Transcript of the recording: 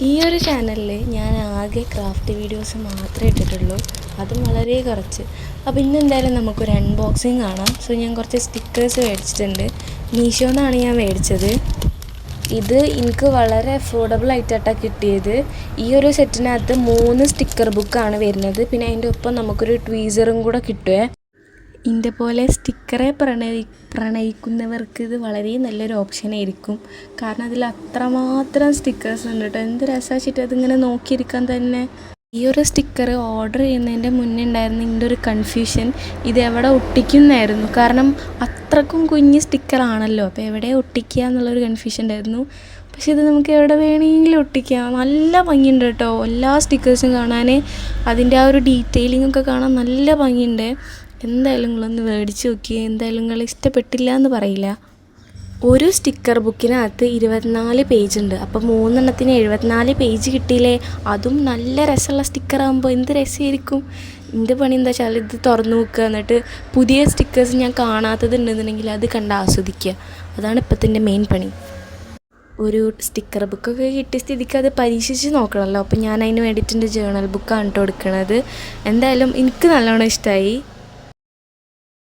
ഈ ഒരു ചാനലിൽ ഞാൻ ആകെ ക്രാഫ്റ്റ് വീഡിയോസ് മാത്രമേ ഇട്ടിട്ടുള്ളൂ, അതും വളരെ കുറച്ച്. അപ്പോൾ ഇന്ന് എന്തായാലും നമുക്കൊരു അൺബോക്സിങ് കാണാം. സോ ഞാൻ കുറച്ച് സ്റ്റിക്കേഴ്സ് മേടിച്ചിട്ടുണ്ട്. മീഷോന്നാണ് ഞാൻ മേടിച്ചത്. ഇത് എനിക്ക് വളരെ അഫോർഡബിൾ ആയിട്ടാണ് കിട്ടിയത്. ഈ ഒരു സെറ്റിനകത്ത് 3 സ്റ്റിക്കർ ബുക്കാണ് വരുന്നത്. പിന്നെ അതിൻ്റെ ഒപ്പം നമുക്കൊരു ട്വീസറും കൂടെ കിട്ടുമേ. ഇതിൻ്റെ പോലെ സ്റ്റിക്കറെ പ്രണയിക്കുന്നവർക്ക് ഇത് വളരെ നല്ലൊരു ഓപ്ഷനായിരിക്കും. കാരണം അതിൽ അത്രമാത്രം സ്റ്റിക്കേഴ്സ് ഉണ്ട് കേട്ടോ. എന്ത് രസമാച്ചിട്ട് അതിങ്ങനെ നോക്കിയിരിക്കാൻ തന്നെ. ഈ ഒരു സ്റ്റിക്കർ ഓർഡർ ചെയ്യുന്നതിൻ്റെ മുന്നേ ഉണ്ടായിരുന്ന ഇതിൻ്റെ ഒരു കൺഫ്യൂഷൻ, ഇത് എവിടെ ഒട്ടിക്കുന്നതായിരുന്നു. കാരണം അത്രക്കും കുഞ്ഞ് സ്റ്റിക്കറാണല്ലോ, അപ്പോൾ എവിടെ ഒട്ടിക്കുക എന്നുള്ളൊരു കൺഫ്യൂഷൻ ഉണ്ടായിരുന്നു. പക്ഷേ ഇത് നമുക്ക് എവിടെ വേണമെങ്കിലും ഒട്ടിക്കാം. നല്ല ഭംഗിയുണ്ട് കേട്ടോ. എല്ലാ സ്റ്റിക്കേഴ്സും കാണാൻ, അതിൻ്റെ ആ ഒരു ഡീറ്റെയിലിംഗ് ഒക്കെ കാണാൻ നല്ല ഭംഗിയുണ്ട്. എന്തായാലും നിങ്ങളൊന്ന് മേടിച്ച് നോക്കി. എന്തായാലും നിങ്ങൾ ഇഷ്ടപ്പെട്ടില്ല എന്ന് പറയില്ല. ഒരു സ്റ്റിക്കർ ബുക്കിനകത്ത് 24 പേജ് ഉണ്ട്. അപ്പോൾ 3 എണ്ണത്തിന് 74 പേജ് കിട്ടിയില്ലേ. അതും നല്ല രസമുള്ള സ്റ്റിക്കറാകുമ്പോൾ എന്ത് രസമായിരിക്കും. എൻ്റെ പണി എന്താ വെച്ചാൽ ഇത് തുറന്നു നോക്കുക, എന്നിട്ട് പുതിയ സ്റ്റിക്കേഴ്സ് ഞാൻ കാണാത്തത് ഉണ്ടെന്നുണ്ടെങ്കിൽ അത് കണ്ട് ആസ്വദിക്കുക. അതാണ് ഇപ്പോഴത്തെ മെയിൻ പണി. ഒരു സ്റ്റിക്കർ ബുക്കൊക്കെ കിട്ടിയ സ്ഥിതിക്ക് അത് പരീക്ഷിച്ച് നോക്കണമല്ലോ. അപ്പോൾ ഞാൻ അതിന് വേണ്ടിയിട്ട് എൻ്റെ ജേണൽ ബുക്കാണ് കേട്ടോ എടുക്കുന്നത്. എന്തായാലും എനിക്ക് നല്ലോണം ഇഷ്ടമായി.